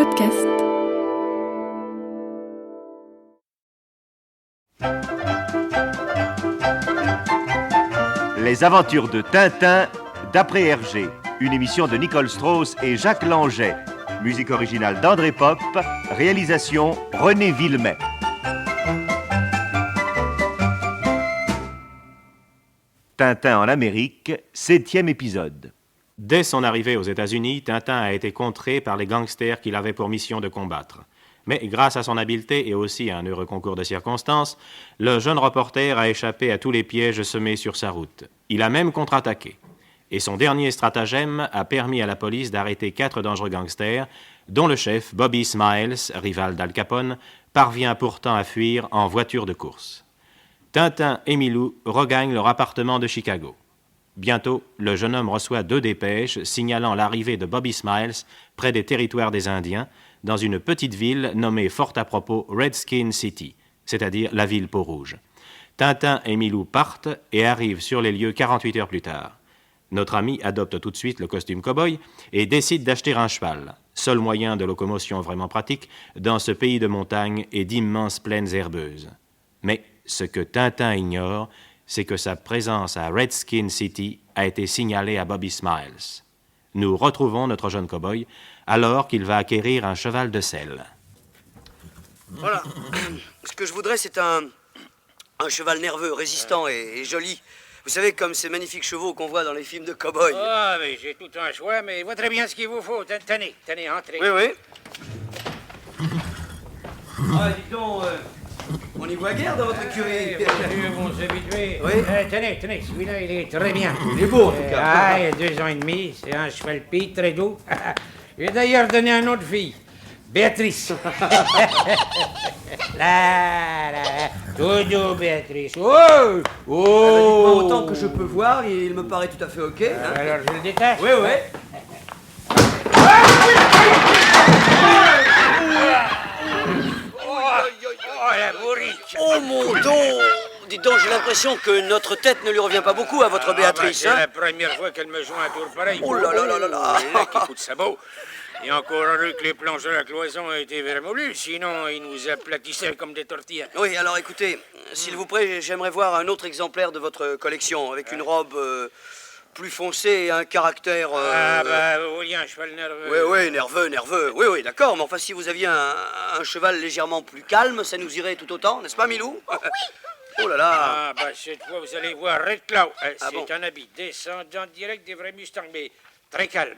podcast. Les aventures de Tintin d'après Hergé, une émission de Nicole Strauss et Jacques Langeais. Musique originale d'André Pop, réalisation René Villemet. Tintin en Amérique, 7e épisode. Dès son arrivée aux États-Unis, Tintin a été contré par les gangsters qu'il avait pour mission de combattre. Mais grâce à son habileté et aussi à un heureux concours de circonstances, le jeune reporter a échappé à tous les pièges semés sur sa route. Il a même contre-attaqué. Et son dernier stratagème a permis à la police d'arrêter 4 dangereux gangsters, dont le chef, Bobby Smiles, rival d'Al Capone, parvient pourtant à fuir en voiture de course. Tintin et Milou regagnent leur appartement de Chicago. Bientôt, le jeune homme reçoit 2 dépêches signalant l'arrivée de Bobby Smiles près des territoires des Indiens, dans une petite ville nommée fort à propos Redskin City, c'est-à-dire la ville peau-rouge. Tintin et Milou partent et arrivent sur les lieux 48 heures plus tard. Notre ami adopte tout de suite le costume cow-boy et décide d'acheter un cheval, seul moyen de locomotion vraiment pratique dans ce pays de montagnes et d'immenses plaines herbeuses. Mais ce que Tintin ignore, c'est que sa présence à Redskin City a été signalée à Bobby Smiles. Nous retrouvons notre jeune cow-boy alors qu'il va acquérir un cheval de selle. Voilà. Ce que je voudrais, c'est un cheval nerveux, résistant et joli. Vous savez, comme ces magnifiques chevaux qu'on voit dans les films de cow-boy. Ah, mais j'ai tout un choix, mais vois très bien ce qu'il vous faut. Tenez, entrez. Oui, oui. Ah, dis donc, on y voit guère dans votre écurie. Bon habitués. Oui. Tenez, celui-là, il est très bien. Il est beau, en tout cas. Il a 2 ans et demi, c'est un cheval pie, très doux. J'ai d'ailleurs donné à une autre fille, Béatrice. Là, tout doux, Béatrice. Oh! Dites-moi, autant que je peux voir, il me paraît tout à fait OK. Hein. Alors, je le détache. Oui, oui. Oh, la bourrique! Oh, mon dos! Dites donc, j'ai l'impression que notre tête ne lui revient pas beaucoup à votre Béatrice. C'est Hein. la première fois qu'elle me joue un tour pareil. Oh là là là là là. Et là, qui coup de sabot. Et encore heureux que les planches de la cloison ont été vermoulues, sinon il nous aplatissait comme des tortillas. Oui, alors écoutez, s'il vous plaît, j'aimerais voir un autre exemplaire de votre collection, avec une robe plus foncée et un caractère... Vous vouliez un cheval nerveux. Oui, nerveux. Oui, d'accord, mais enfin, si vous aviez un cheval légèrement plus calme, ça nous irait tout autant, n'est-ce pas, Milou? Oui. Oh là là. Cette fois, vous allez voir Red Cloud. C'est bon. un habit descendant direct des vrais Mustangs, mais très calme,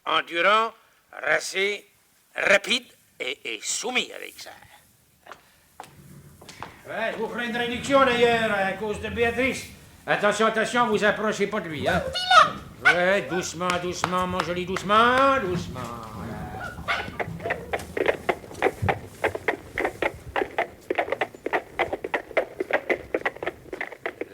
endurant, racé, rapide et soumis avec ça. Ouais, je vous ferai une réduction d'ailleurs à cause de Béatrice. Attention, vous approchez pas de lui, hein. Ouais, doucement, mon joli, doucement.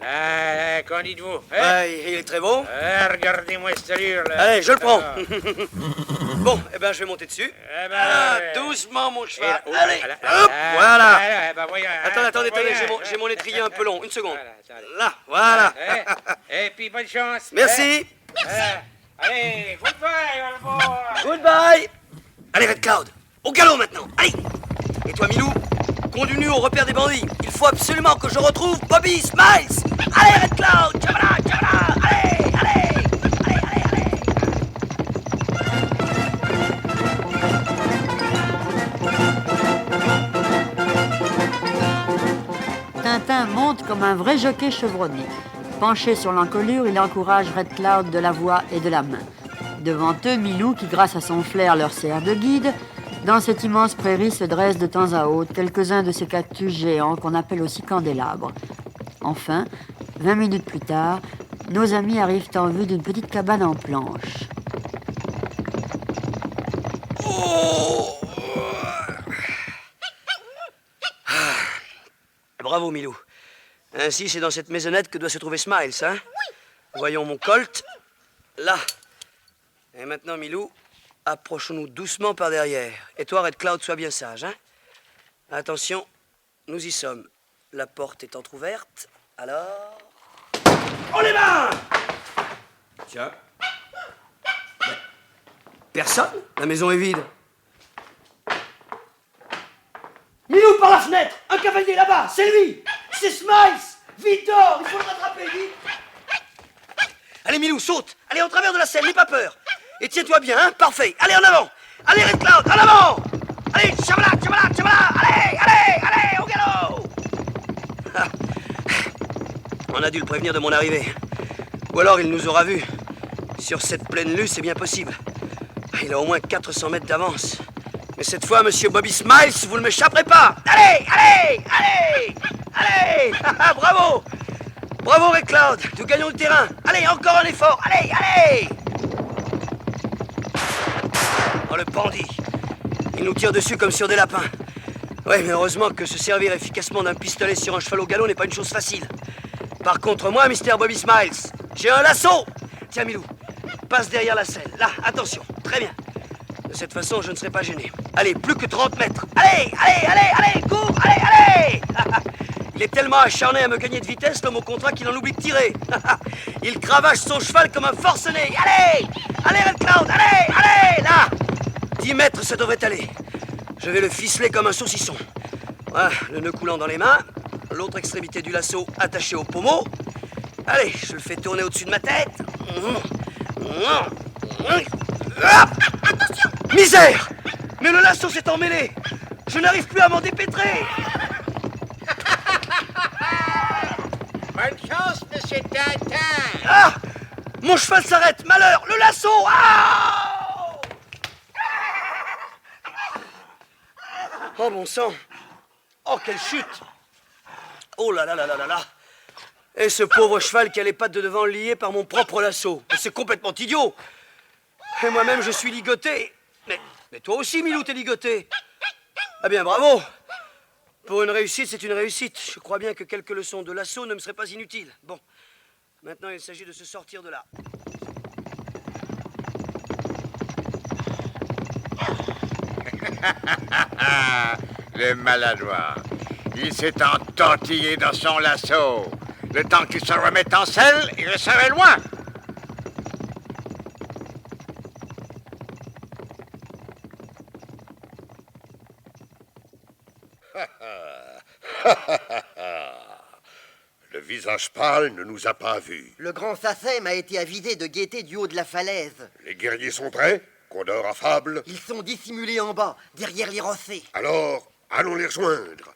Là, qu'en dites-vous? Hein? Il est très beau. Regardez-moi cette allure, là. Allez, je le prends. Ah. Bon, eh ben, je vais monter dessus. Doucement, mon cheval. Et- Allez, voilà. hop, voilà. Voyons, Attendez, voyons. j'ai mon étrier un peu long. Une seconde. Voilà, attendez. Là, voilà. Et puis, bonne chance. Merci. Allez, goodbye, old boy. Goodbye. Allez, Red Cloud, au galop maintenant. Allez. Et toi, Milou, conduis-nous au repère des bandits. Il faut absolument que je retrouve Bobby Smiles. Allez, Red Cloud, tchabala. Allez. Tintin monte comme un vrai jockey chevronné. Penché sur l'encolure, il encourage Red Cloud de la voix et de la main. Devant eux, Milou, qui grâce à son flair leur sert de guide. Dans cette immense prairie se dressent de temps à autre quelques-uns de ces cactus géants qu'on appelle aussi candélabres. Enfin, 20 minutes plus tard, nos amis arrivent en vue d'une petite cabane en planches. Bravo, Milou. Ainsi, c'est dans cette maisonnette que doit se trouver Smiles, hein? Oui. Voyons mon colt. Là. Et maintenant, Milou, approchons-nous doucement par derrière. Et toi, Red Cloud, sois bien sage, hein? Attention, nous y sommes. La porte est entr'ouverte. Alors... On les mains! Tiens. Personne? La maison est vide. cavalier, là-bas, c'est lui. C'est Smiles. Vite dehors, il faut le rattraper, vite. Allez, Milou, saute. Allez, en travers de la scène, n'aie pas peur. Et tiens-toi bien, hein, parfait. Allez, en avant. Allez, Red Cloud, en avant. Allez, tchabala, tchabala, tchabala. Allez, au galop. On a dû le prévenir de mon arrivée. Ou alors il nous aura vus. Sur cette plaine lue, c'est bien possible. Il a au moins 400 mètres d'avance. Mais cette fois, monsieur Bobby Smiles, vous ne m'échapperez pas. Allez. Bravo. Bravo, Red Cloud. Nous gagnons le terrain. Allez, encore un effort. Allez. Oh, le bandit. Il nous tire dessus comme sur des lapins. Ouais, mais heureusement que se servir efficacement d'un pistolet sur un cheval au galop n'est pas une chose facile. Par contre, moi, Mr. Bobby Smiles, j'ai un lasso. Tiens, Milou, passe derrière la selle. Là, attention, très bien. De cette façon, je ne serai pas gêné. Allez, plus que 30 mètres. Allez, cours, allez. Il est tellement acharné à me gagner de vitesse, l'homme au contrat, qu'il en oublie de tirer. Il cravache son cheval comme un forcené. Allez, Red Cloud, allez, là. 10 mètres, ça devrait aller. Je vais le ficeler comme un saucisson. Voilà, le nœud coulant dans les mains, l'autre extrémité du lasso attachée au pommeau. Allez, je le fais tourner au-dessus de ma tête. Attention! Misère! Mais le lasso s'est emmêlé. Je n'arrive plus à m'en dépêtrer. Bonne chance, monsieur Tintin. Ah! Mon cheval s'arrête. Malheur! Le lasso! Ah! Oh, bon sang! Oh, quelle chute! Oh là. Et ce pauvre cheval qui a les pattes de devant liées par mon propre lasso. C'est complètement idiot! Et moi-même, je suis ligoté. Mais toi aussi, Milou, t'es ligoté. Ah bien, bravo! Pour une réussite, c'est une réussite. Je crois bien que quelques leçons de lasso ne me seraient pas inutiles. Bon, maintenant, il s'agit de se sortir de là. Le maladroit. Il s'est entortillé dans son lasso. Le temps qu'il se remette en selle, il serait loin. Le visage pâle ne nous a pas vus. Le grand Sassem a été avisé de guetter du haut de la falaise. Les guerriers sont prêts? Condor affable? Ils sont dissimulés en bas, derrière les rossets. Alors, allons les rejoindre.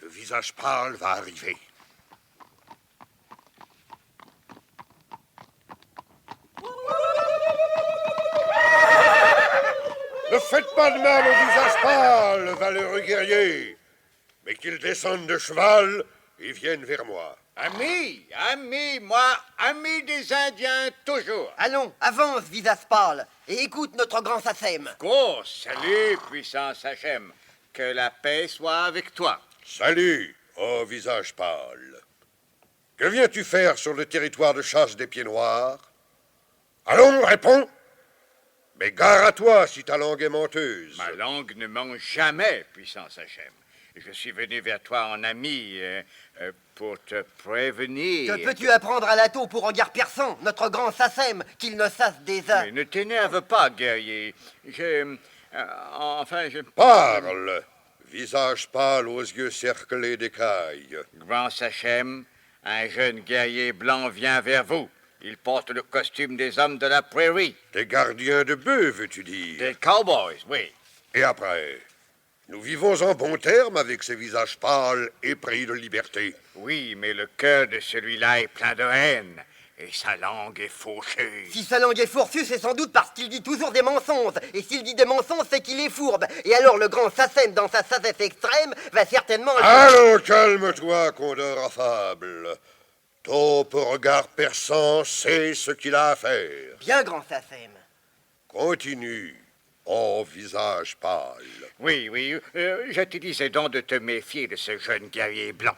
Le visage pâle va arriver. Ne faites pas de mal au visage pâle, valeureux guerrier. Mais qu'ils descendent de cheval et viennent vers moi. Ami, moi, ami des Indiens, toujours. Allons, avance, visage pâle, et écoute notre grand Sassem. Go, salut, puissance Hachem. Que la paix soit avec toi. Salut, ô visage pâle. Que viens-tu faire sur le territoire de chasse des Pieds Noirs? Allons, réponds. Mais gare à toi si ta langue est menteuse. Ma langue ne ment jamais, puissance Hachem. Je suis venu vers toi en ami pour te prévenir. Que peux-tu apprendre à l'atto pour regard perçant, notre grand Sassem, qu'il ne sasse des as? Mais ne t'énerve pas, guerrier. Je... Parle, visage pâle aux yeux cerclés d'écailles. Grand Sachem, un jeune guerrier blanc vient vers vous. Il porte le costume des hommes de la prairie. Des gardiens de bœufs, veux-tu dire? Des cowboys, oui. Et après? Nous vivons en bons termes avec ces visages pâles épris de liberté. Oui, mais le cœur de celui-là est plein de haine. Et sa langue est fauchée. Si sa langue est fourchue, c'est sans doute parce qu'il dit toujours des mensonges. Et s'il dit des mensonges, c'est qu'il est fourbe. Et alors le grand Sassem, dans sa sagesse extrême, va certainement... Allons, calme-toi, Condor affable. Ton regard perçant sait ce qu'il a à faire. Bien, grand Sassem. Continue, ô visage pâle. Oui, je te disais donc de te méfier de ce jeune guerrier blanc.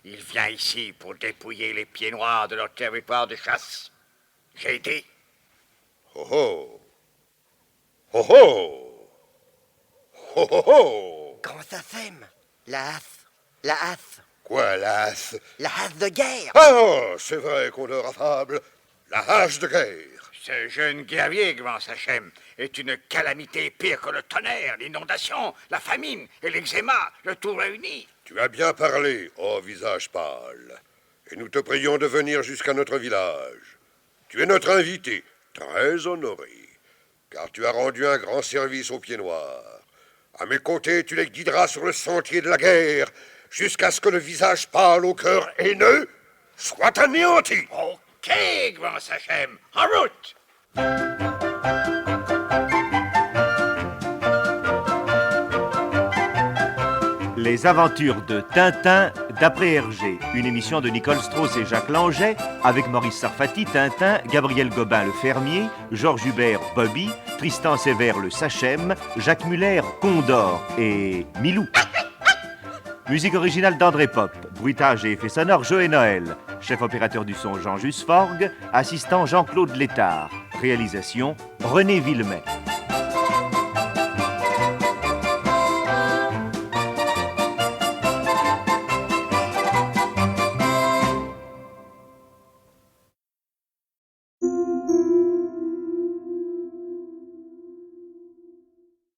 Il vient ici pour dépouiller les Pieds Noirs de leur territoire de chasse. J'ai dit. Oh oh! Oh oh! Oh oh oh! Grand Sassem, la hasse. Quoi, l'as? La hasse de guerre. Ah, c'est vrai, Condor affable. La hache de guerre. Ce jeune guerrier, Grand Sachem, est une calamité pire que le tonnerre, l'inondation, la famine et l'eczéma, le tout réuni. Tu as bien parlé, ô visage pâle. Et nous te prions de venir jusqu'à notre village. Tu es notre invité, très honoré, car tu as rendu un grand service aux Pieds Noirs. À mes côtés, tu les guideras sur le sentier de la guerre, jusqu'à ce que le visage pâle au cœur haineux soit anéanti. Ok, Grand Sachem, en route! Les aventures de Tintin d'après Hergé, une émission de Nicole Strauss et Jacques Langeais, avec Maurice Sarfati, Tintin, Gabriel Gobin le fermier, Georges Hubert Bobby, Tristan Sévère le Sachem, Jacques Muller Condor et Milou. Musique originale d'André Pop, bruitage et effets sonores Joël Noël, chef opérateur du son Jean Jusforgue, assistant Jean-Claude Létard, réalisation René Villemet.